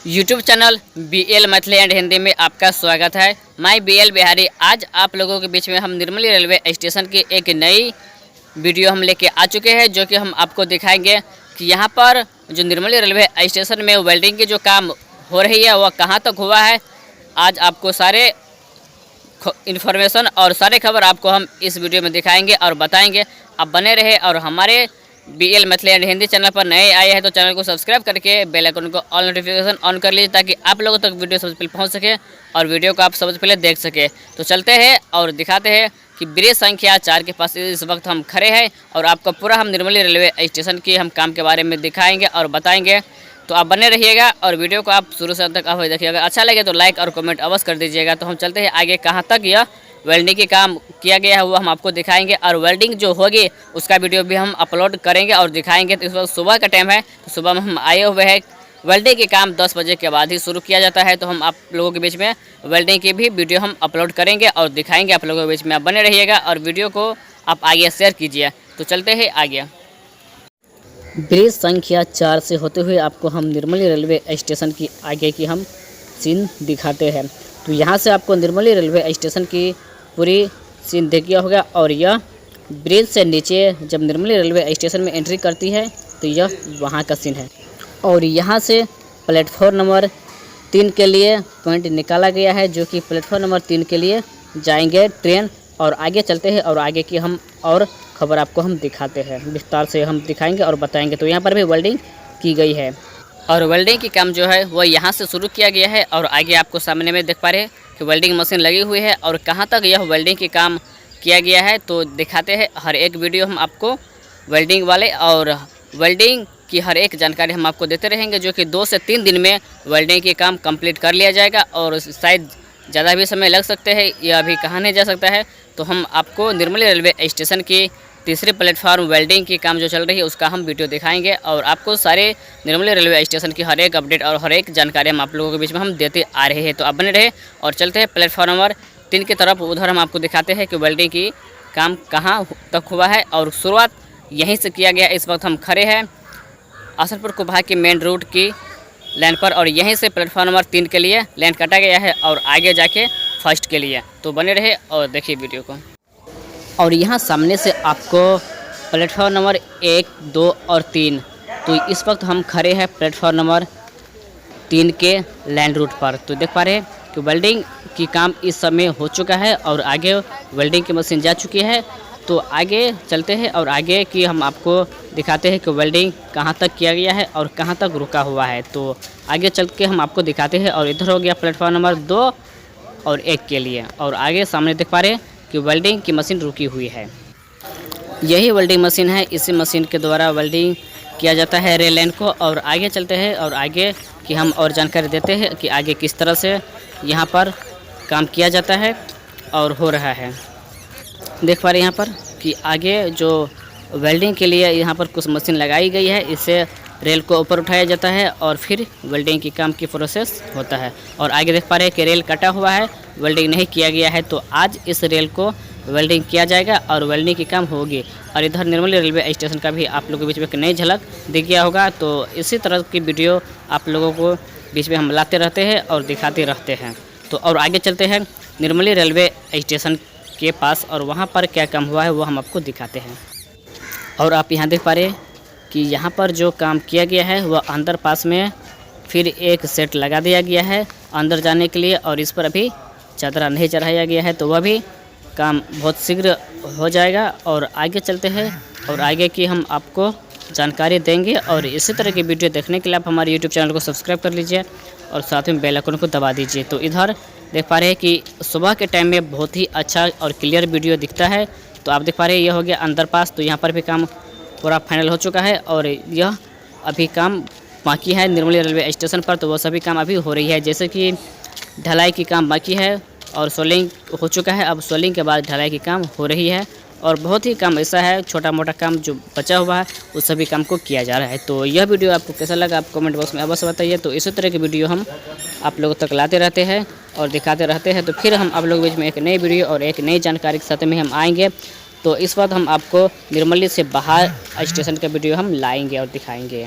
YouTube channel BL Maithili and Hindi में आपका स्वागत है। मैं BL बिहारी। आज आप लोगों के बीच में हम निर्मली रेलवे स्टेशन की एक नई वीडियो हम लेके आ चुके हैं, जो कि हम आपको दिखाएंगे कि यहाँ पर जो निर्मली रेलवे स्टेशन में वेल्डिंग की जो काम हो रही है वह कहाँ तक हुआ है। आज आपको सारे इन्फॉर्मेशन और सारे खबर आपको हम इस वीडियो में दिखाएंगे और बताएंगे। आप बने रहे और हमारे BL Maithili and Hindi channel पर नए आए हैं तो चैनल को सब्सक्राइब करके बेल आइकन को ऑल नोटिफिकेशन ऑन कर लीजिए, ताकि आप लोगों तक वीडियो सबसे पहले पहुंच सके और वीडियो को आप सबसे पहले देख सके। तो चलते हैं और दिखाते हैं कि ब्रिज संख्या 4 के पास इस वक्त हम खड़े हैं और आपको पूरा हम निर्मली रेलवे स्टेशन की हम काम के बारे में दिखाएंगे और बताएंगे। तो आप बने रहिएगा और वीडियो को आप शुरू से अंत तक अवश्य देखिएगा। अच्छा लगे तो लाइक और कमेंट अवश्य कर दीजिएगा। तो हम चलते हैं आगे, कहाँ तक यह वेल्डिंग की काम किया गया है वो हम आपको दिखाएंगे और वेल्डिंग जो होगी उसका वीडियो भी हम अपलोड करेंगे और दिखाएंगे। तो इस वक्त सुबह का टाइम है, तो सुबह में हम आए हुए हैं। वेल्डिंग के काम 10 बजे के बाद ही शुरू किया जाता है, तो हम आप लोगों के बीच में वेल्डिंग की भी वीडियो हम अपलोड करेंगे और दिखाएंगे आप लोगों के बीच में। आप बने रहिएगा और वीडियो को आप आगे शेयर कीजिए। तो चलते हैं आगे। ब्रिज संख्या 4 से होते हुए आपको हम निर्मली रेलवे स्टेशन की आगे की हम सीन दिखाते हैं। तो यहाँ से आपको निर्मली रेलवे स्टेशन की पूरी सीन देख गया होगा। और यह ब्रिज से नीचे जब निर्मली रेलवे स्टेशन में एंट्री करती है तो यह वहाँ का सीन है। और यहाँ से प्लेटफॉर्म नंबर 3 के लिए पॉइंट निकाला गया है, जो कि प्लेटफॉर्म नंबर 3 के लिए जाएंगे ट्रेन। और आगे चलते हैं और आगे की हम और खबर आपको हम दिखाते हैं, विस्तार से हम दिखाएंगे और बताएंगे। तो यहाँ पर भी वेल्डिंग की गई है और वेल्डिंग की काम जो है वह यहाँ से शुरू किया गया है। और आगे आपको सामने में देख पा रहे हैं कि वेल्डिंग मशीन लगी हुई है और कहाँ तक यह वेल्डिंग की काम किया गया है तो दिखाते हैं। हर एक वीडियो हम आपको वेल्डिंग वाले और वेल्डिंग की हर एक जानकारी हम आपको देते रहेंगे, जो कि 2 से 3 दिन में वेल्डिंग के काम कंप्लीट कर लिया जाएगा। और शायद ज़्यादा भी समय लग सकते हैं, यह अभी कहा नहीं जा सकता है। तो हम आपको निर्मली रेलवे स्टेशन की तीसरे प्लेटफॉर्म वेल्डिंग की काम जो चल रही है उसका हम वीडियो दिखाएंगे और आपको सारे निर्मली रेलवे स्टेशन की हर एक अपडेट और हर एक जानकारी हम आप लोगों के बीच में हम देते आ रहे हैं। तो आप बने रहे और चलते हैं प्लेटफॉर्म नंबर 3 की तरफ। उधर हम आपको दिखाते हैं कि वेल्डिंग की काम कहाँ तक हुआ है और शुरुआत यहीं से किया गया। इस वक्त हम खड़े हैं आसनपुर कुबहा की मेन रूट की लाइन पर और यहीं से प्लेटफॉर्म नंबर 3 के लिए लाइन काटा गया है और आगे जाके फर्स्ट के लिए। तो बने रहे और देखिए वीडियो को। और यहाँ सामने से आपको प्लेटफॉर्म नंबर 1, 2 और 3, तो इस वक्त हम खड़े हैं प्लेटफॉर्म नंबर 3 के लाइन रूट पर। तो देख पा रहे हैं कि वेल्डिंग की काम इस समय हो चुका है और आगे वेल्डिंग की मशीन जा चुकी है। तो आगे चलते हैं और आगे की हम आपको दिखाते हैं कि वेल्डिंग कहाँ तक किया गया है और कहाँ तक रुका हुआ है। तो आगे चल के हम आपको दिखाते हैं। और इधर हो गया प्लेटफॉर्म नंबर 2 और 1 के लिए। और आगे सामने देख पा रहे हैं कि वेल्डिंग की मशीन रुकी हुई है। यही वेल्डिंग मशीन है, इसी मशीन के द्वारा वेल्डिंग किया जाता है रेल लाइन को। और आगे चलते हैं और आगे की हम और जानकारी देते हैं कि आगे किस तरह से यहाँ पर काम किया जाता है और हो रहा है। देख पा रहे हैं यहाँ पर कि आगे जो वेल्डिंग के लिए यहाँ पर कुछ मशीन लगाई गई है, इससे रेल को ऊपर उठाया जाता है और फिर वेल्डिंग की काम की प्रोसेस होता है। और आगे देख पा रहे हैं कि रेल कटा हुआ है, वेल्डिंग नहीं किया गया है। तो आज इस रेल को वेल्डिंग किया जाएगा और वेल्डिंग की काम होगी। और इधर निर्मली रेलवे स्टेशन का भी आप लोगों के बीच में एक नई झलक दिख गया होगा। तो इसी तरह की वीडियो आप लोगों को बीच में हम लाते रहते हैं और दिखाते रहते हैं। तो और आगे चलते हैं निर्मली रेलवे स्टेशन के पास और वहाँ पर क्या काम हुआ है वो हम आपको दिखाते हैं। और आप यहाँ देख पा रहे हैं कि यहाँ पर जो काम किया गया है वह अंदर पास में फिर एक सेट लगा दिया गया है अंदर जाने के लिए। और इस पर अभी चादरा नहीं चढ़ाया गया है, तो वह भी काम बहुत शीघ्र हो जाएगा। और आगे चलते हैं और आगे की हम आपको जानकारी देंगे। और इसी तरह की वीडियो देखने के लिए आप हमारे यूट्यूब चैनल को सब्सक्राइब कर लीजिए और साथ में बेल आइकन को दबा दीजिए। तो इधर देख पा रहे हैं कि सुबह के टाइम में बहुत ही अच्छा और क्लियर वीडियो दिखता है। तो आप देख पा रहे हैं यह हो गया अंदर पास। तो यहाँ पर भी काम पूरा फाइनल हो चुका है और यह अभी काम बाकी है निर्मली रेलवे स्टेशन पर। तो वो सभी काम अभी हो रही है, जैसे कि ढलाई की काम बाकी है और सोलिंग हो चुका है। अब सोलिंग के बाद ढलाई की काम हो रही है और बहुत ही काम ऐसा है, छोटा मोटा काम जो बचा हुआ है उस सभी काम को किया जा रहा है। तो यह वीडियो आपको कैसा लगा आप कमेंट बॉक्स में अवश्य बताइए। तो इसी तरह की वीडियो हम आप लोगों तक लाते रहते हैं और दिखाते रहते हैं। तो फिर हम आप लोगों के बीच में एक नई वीडियो और एक नई जानकारी के साथ में हम आएंगे। तो इस वक्त हम आपको निर्मली से बाहर स्टेशन का वीडियो हम लाएंगे और दिखाएंगे।